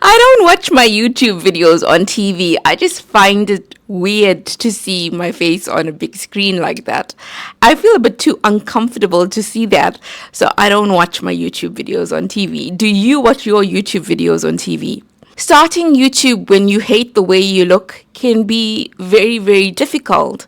I don't watch my YouTube videos on TV. I just find it weird to see my face on a big screen like that. I feel a bit too uncomfortable to see that, so I don't watch my YouTube videos on TV. Do you watch your YouTube videos on TV? Starting YouTube when you hate the way you look can be very, very difficult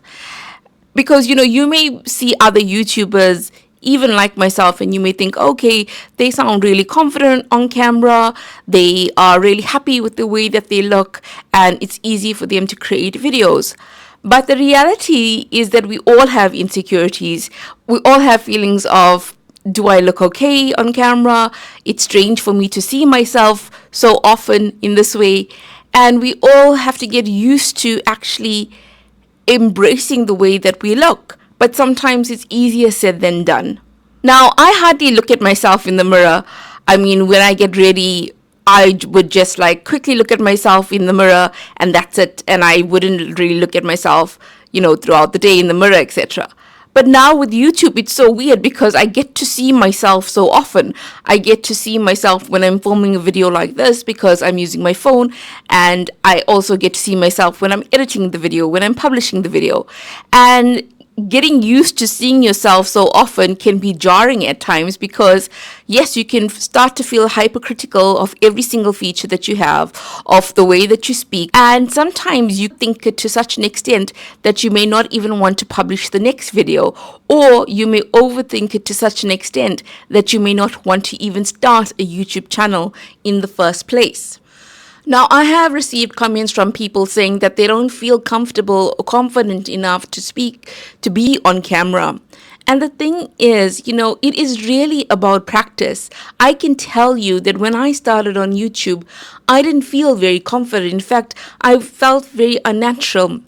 because you may see other YouTubers even like myself, and you may think, okay, they sound really confident on camera, they are really happy with the way that they look, and it's easy for them to create videos. But the reality is that we all have insecurities. We all have feelings of, do I look okay on camera? It's strange for me to see myself so often in this way. And we all have to get used to actually embracing the way that we look. But sometimes it's easier said than done. Now, I hardly look at myself in the mirror. I mean, when I get ready, I would just like quickly look at myself in the mirror and that's it. And I wouldn't really look at myself, throughout the day in the mirror, etc. But now with YouTube, it's so weird because I get to see myself so often. I get to see myself when I'm filming a video like this because I'm using my phone. And I also get to see myself when I'm editing the video, when I'm publishing the video. And getting used to seeing yourself so often can be jarring at times because, yes, you can start to feel hypercritical of every single feature that you have, of the way that you speak. And sometimes you think it to such an extent that you may not even want to publish the next video, or you may overthink it to such an extent that you may not want to even start a YouTube channel in the first place. Now, I have received comments from people saying that they don't feel comfortable or confident enough to speak, to be on camera. And the thing is, it is really about practice. I can tell you that when I started on YouTube, I didn't feel very confident. In fact, I felt very unnatural.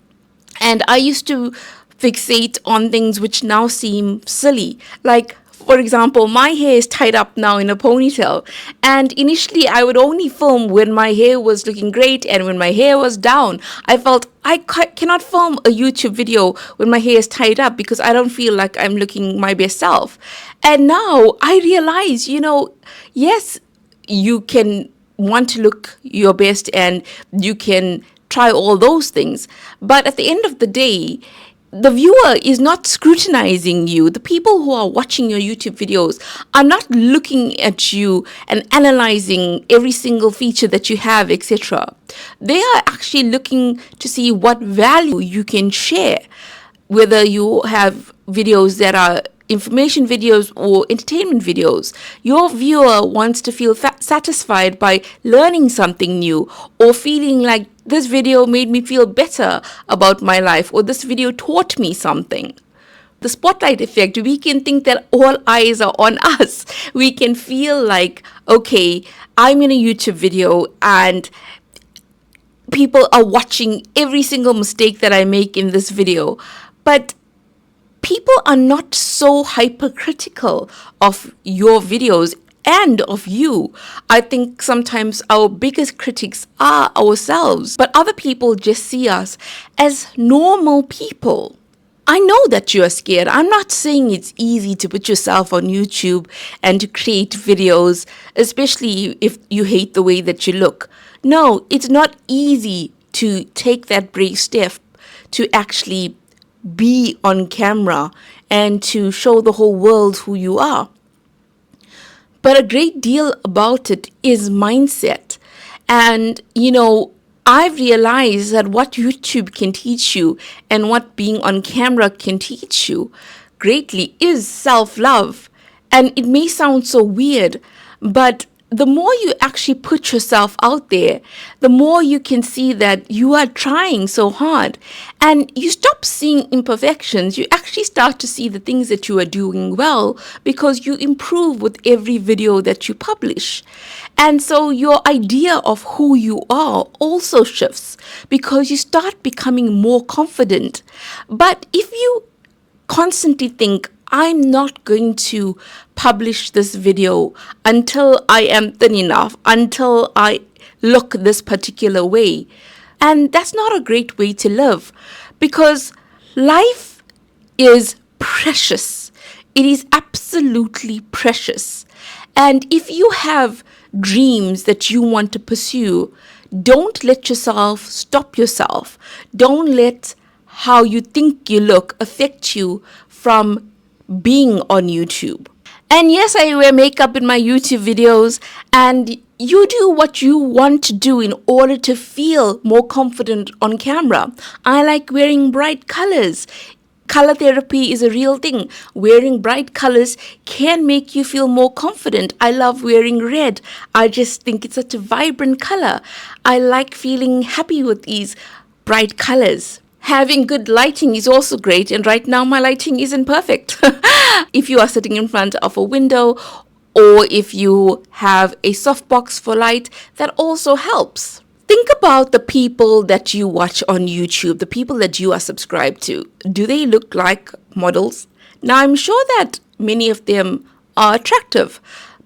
And I used to fixate on things which now seem silly. Like, for example, my hair is tied up now in a ponytail. And initially, I would only film when my hair was looking great and when my hair was down. I felt I cannot film a YouTube video when my hair is tied up because I don't feel like I'm looking my best self. And now I realize, yes, you can want to look your best and you can try all those things. But at the end of the day, the viewer is not scrutinizing you. The people who are watching your YouTube videos are not looking at you and analyzing every single feature that you have, etc. They are actually looking to see what value you can share, whether you have videos that are information videos or entertainment videos. Your viewer wants to feel satisfied by learning something new or feeling like this video made me feel better about my life or this video taught me something. The spotlight effect, we can think that all eyes are on us. We can feel like, okay, I'm in a YouTube video and people are watching every single mistake that I make in this video. But people are not so hypercritical of your videos and of you. I think sometimes our biggest critics are ourselves, but other people just see us as normal people. I know that you are scared. I'm not saying it's easy to put yourself on YouTube and to create videos, especially if you hate the way that you look. No, it's not easy to take that brave step to actually be on camera and to show the whole world who you are. But a great deal about it is mindset. And, I've realized that what YouTube can teach you and what being on camera can teach you greatly is self-love. And it may sound so weird, but the more you actually put yourself out there, the more you can see that you are trying so hard. And you stop seeing imperfections. You actually start to see the things that you are doing well because you improve with every video that you publish. And so your idea of who you are also shifts because you start becoming more confident. But if you constantly think, I'm not going to publish this video until I am thin enough, until I look this particular way. And that's not a great way to live because life is precious. It is absolutely precious. And if you have dreams that you want to pursue, don't let yourself stop yourself. Don't let how you think you look affect you from being on YouTube. And yes, I wear makeup in my YouTube videos, and you do what you want to do in order to feel more confident on camera. I like wearing bright colors. Color therapy is a real thing. Wearing bright colors can make you feel more confident. I love wearing red. I just think it's such a vibrant color. I like feeling happy with these bright colors. Having good lighting is also great, and right now my lighting isn't perfect. If you are sitting in front of a window, or if you have a softbox for light, that also helps. Think about the people that you watch on YouTube, the people that you are subscribed to. Do they look like models? Now, I'm sure that many of them are attractive,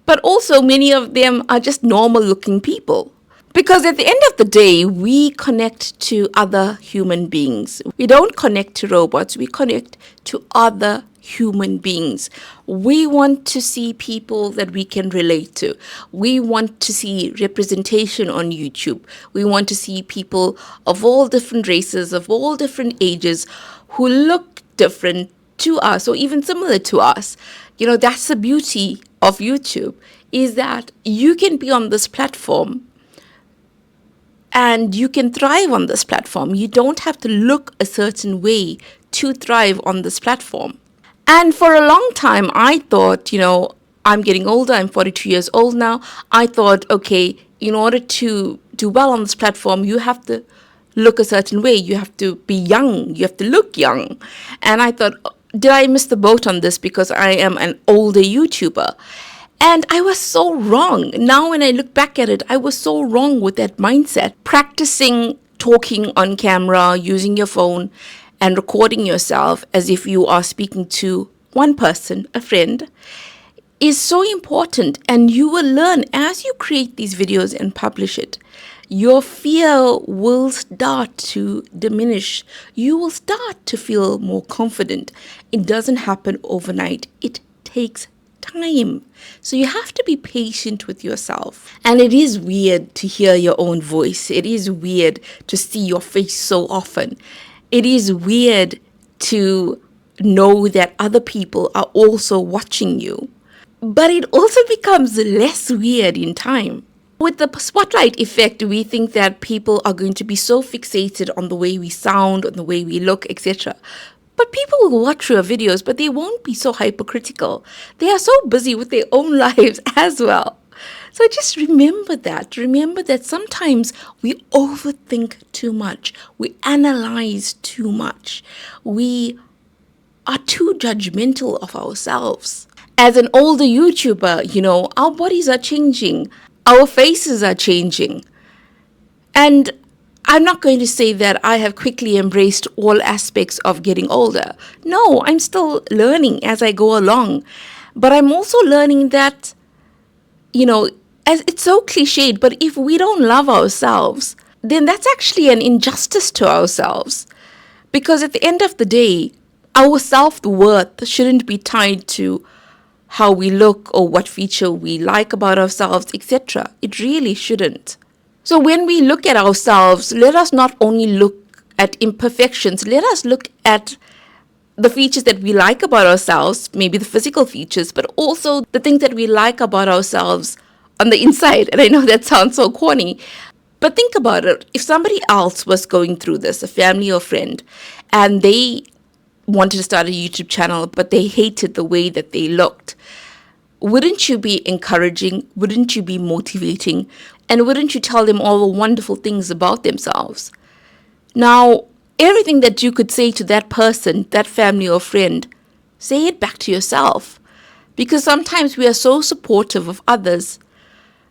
but also many of them are just normal looking people. Because at the end of the day, we connect to other human beings. We don't connect to robots, we connect to other human beings. We want to see people that we can relate to. We want to see representation on YouTube. We want to see people of all different races, of all different ages, who look different to us or even similar to us. You know, that's the beauty of YouTube, is that you can be on this platform and you can thrive on this platform. You don't have to look a certain way to thrive on this platform. And for a long time, I thought, I'm getting older. I'm 42 years old now. I thought, okay, in order to do well on this platform, you have to look a certain way. You have to be young. You have to look young. And I thought, did I miss the boat on this because I am an older YouTuber? And I was so wrong. Now when I look back at it, I was so wrong with that mindset. Practicing talking on camera, using your phone, and recording yourself as if you are speaking to one person, a friend, is so important. And you will learn as you create these videos and publish it. Your fear will start to diminish. You will start to feel more confident. It doesn't happen overnight. It takes time. So you have to be patient with yourself. And it is weird to hear your own voice. It is weird to see your face so often. It is weird to know that other people are also watching you. But it also becomes less weird in time. With the spotlight effect, we think that people are going to be so fixated on the way we sound, on the way we look, etc. But people will watch your videos, but they won't be so hypercritical. They are so busy with their own lives as well. So just remember that. Remember that sometimes we overthink too much. We analyze too much. We are too judgmental of ourselves. As an older YouTuber, our bodies are changing. Our faces are changing. And I'm not going to say that I have quickly embraced all aspects of getting older. No, I'm still learning as I go along. But I'm also learning that, as it's so cliched, but if we don't love ourselves, then that's actually an injustice to ourselves. Because at the end of the day, our self-worth shouldn't be tied to how we look or what feature we like about ourselves, etc. It really shouldn't. So when we look at ourselves, let us not only look at imperfections, let us look at the features that we like about ourselves, maybe the physical features, but also the things that we like about ourselves on the inside. And I know that sounds so corny, but think about it. If somebody else was going through this, a family or friend, and they wanted to start a YouTube channel, but they hated the way that they looked, wouldn't you be encouraging? Wouldn't you be motivating? And wouldn't you tell them all the wonderful things about themselves? Now, everything that you could say to that person, that family or friend, say it back to yourself. Because sometimes we are so supportive of others,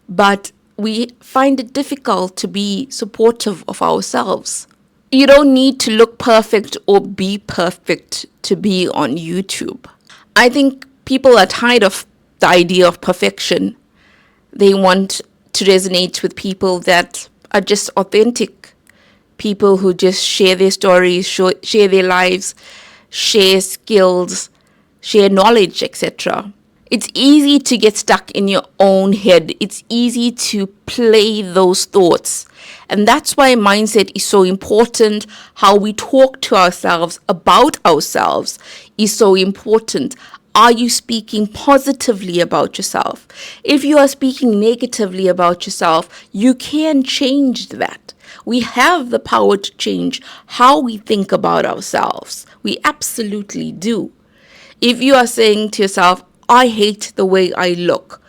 but we find it difficult to be supportive of ourselves. You don't need to look perfect or be perfect to be on YouTube. I think people are tired of the idea of perfection. They want to resonate with people that are just authentic. People who just share their stories, share their lives, share skills, share knowledge, etc. It's easy to get stuck in your own head. It's easy to play those thoughts. And that's why mindset is so important. How we talk to ourselves about ourselves is so important. Are you speaking positively about yourself? If you are speaking negatively about yourself, you can change that. We have the power to change how we think about ourselves. We absolutely do. If you are saying to yourself, I hate the way I look,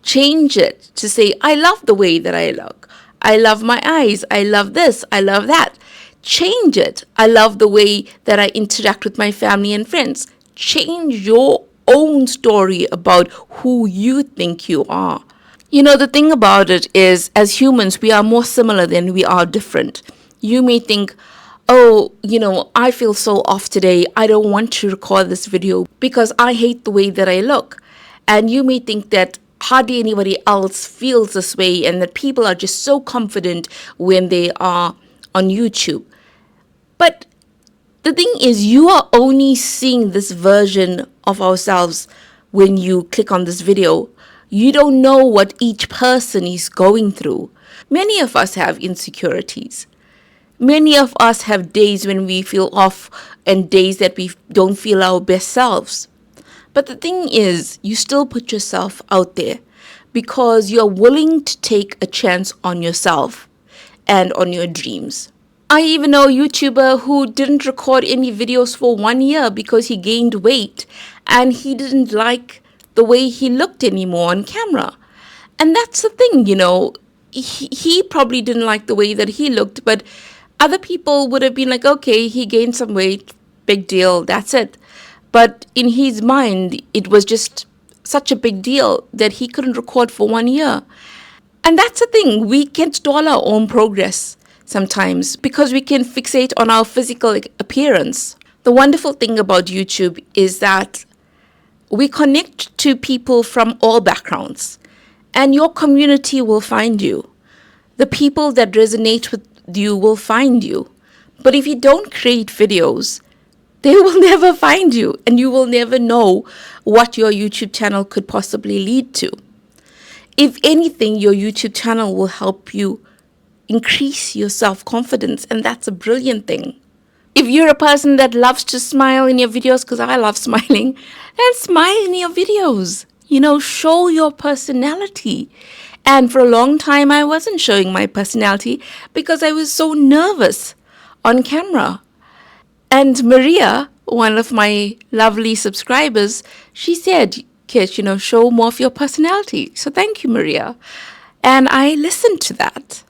change it to say, I love the way that I look. I love my eyes. I love this. I love that. Change it. I love the way that I interact with my family and friends. Change your own story about who you think you are. You know, the thing about it is, as humans, we are more similar than we are different. You may think, oh, I feel so off today. I don't want to record this video because I hate the way that I look. And you may think that hardly anybody else feels this way and that people are just so confident when they are on YouTube. But the thing is, you are only seeing this version of ourselves when you click on this video. You don't know what each person is going through. Many of us have insecurities. Many of us have days when we feel off and days that we don't feel our best selves. But the thing is, you still put yourself out there because you're willing to take a chance on yourself and on your dreams. I even know a YouTuber who didn't record any videos for 1 year because he gained weight and he didn't like the way he looked anymore on camera. And that's the thing, he probably didn't like the way that he looked, but other people would have been like, okay, he gained some weight, big deal, that's it. But in his mind, it was just such a big deal that he couldn't record for 1 year. And that's the thing, we can stall our own progress sometimes because we can fixate on our physical appearance. The wonderful thing about YouTube is that we connect to people from all backgrounds, and your community will find you. The people that resonate with you will find you. But if you don't create videos, they will never find you, and you will never know what your YouTube channel could possibly lead to. If anything, your YouTube channel will help you increase your self-confidence, and that's a brilliant thing. If you're a person that loves to smile in your videos, because I love smiling, then smile in your videos. Show your personality. And for a long time, I wasn't showing my personality because I was so nervous on camera. And Maria, one of my lovely subscribers, she said, Kish, show more of your personality. So thank you, Maria. And I listened to that.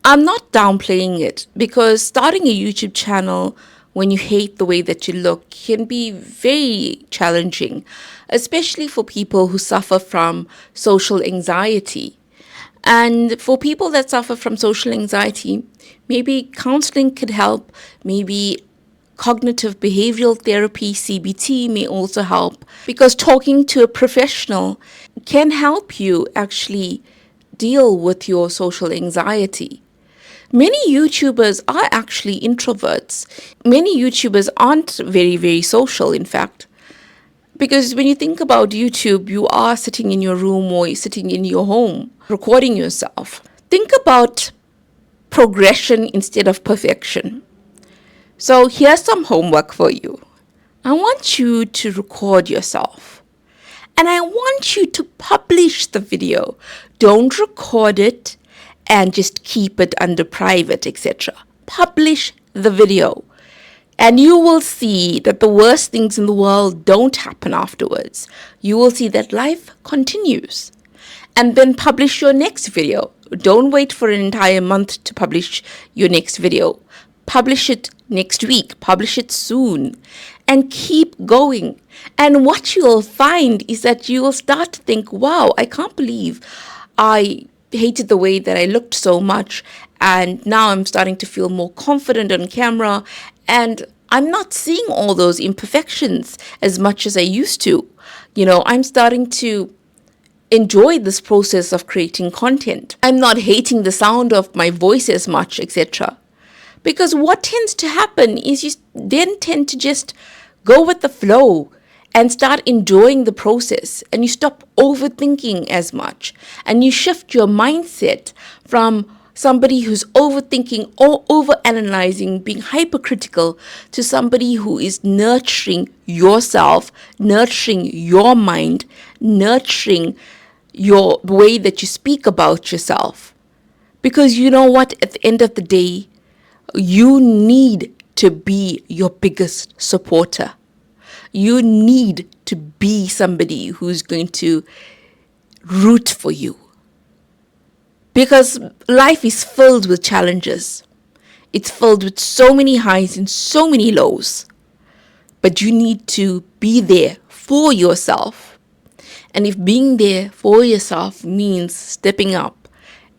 I'm not downplaying it because starting a YouTube channel when you hate the way that you look can be very challenging, especially for people who suffer from social anxiety. And for people that suffer from social anxiety, maybe counseling could help, maybe cognitive behavioral therapy, CBT, may also help, because talking to a professional can help you actually deal with your social anxiety. Many YouTubers are actually introverts. Many YouTubers aren't very, very social, in fact. Because when you think about YouTube, you are sitting in your room or you're sitting in your home, recording yourself. Think about progression instead of perfection. So here's some homework for you. I want you to record yourself. And I want you to publish the video. Don't record it and just keep it under private, etc. Publish the video. And you will see that the worst things in the world don't happen afterwards. You will see that life continues. And then publish your next video. Don't wait for an entire month to publish your next video. Publish it next week. Publish it soon. And keep going. And what you will find is that you will start to think, wow, I can't believe I hated the way that I looked so much, and now I'm starting to feel more confident on camera, and I'm not seeing all those imperfections as much as I used to. I'm starting to enjoy this process of creating content. I'm not hating the sound of my voice as much, etc. Because what tends to happen is you then tend to just go with the flow and start enjoying the process, and you stop overthinking as much, and you shift your mindset from somebody who's overthinking or overanalyzing, being hypercritical, to somebody who is nurturing yourself, nurturing your mind, nurturing your way that you speak about yourself. Because you know what, at the end of the day, you need to be your biggest supporter. You need to be somebody who's going to root for you. Because life is filled with challenges. It's filled with so many highs and so many lows. But you need to be there for yourself. And if being there for yourself means stepping up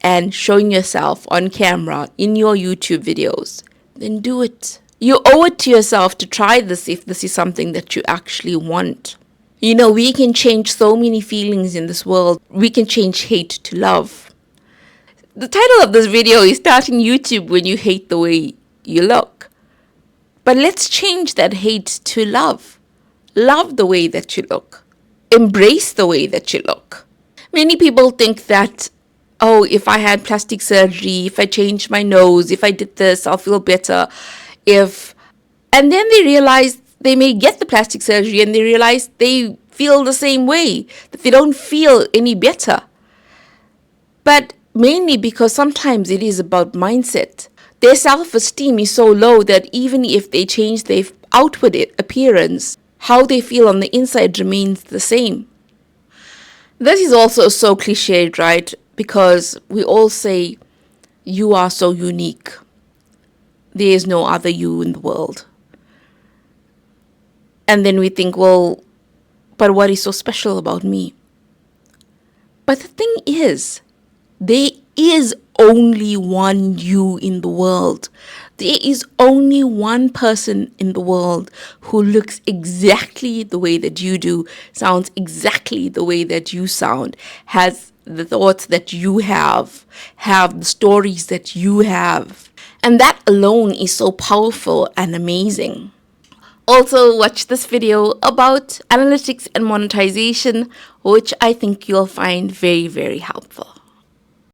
and showing yourself on camera in your YouTube videos, then do it. You owe it to yourself to try this if this is something that you actually want. You know, we can change so many feelings in this world. We can change hate to love. The title of this video is Starting YouTube When You Hate the Way You Look. But let's change that hate to love. Love the way that you look. Embrace the way that you look. Many people think that, oh, if I had plastic surgery, if I changed my nose, if I did this, I'll feel better. And then they realize they may get the plastic surgery and they realize they feel the same way, that they don't feel any better. But mainly because sometimes it is about mindset. Their self-esteem is so low that even if they change their outward appearance, how they feel on the inside remains the same. This is also so cliched, right? Because we all say, you are so unique. There is no other you in the world. And then we think, well, but what is so special about me? But the thing is, there is only one you in the world. There is only one person in the world who looks exactly the way that you do, sounds exactly the way that you sound, has the thoughts that you have the stories that you have. And that alone is so powerful and amazing. Also, watch this video about analytics and monetization, which I think you'll find very, very helpful.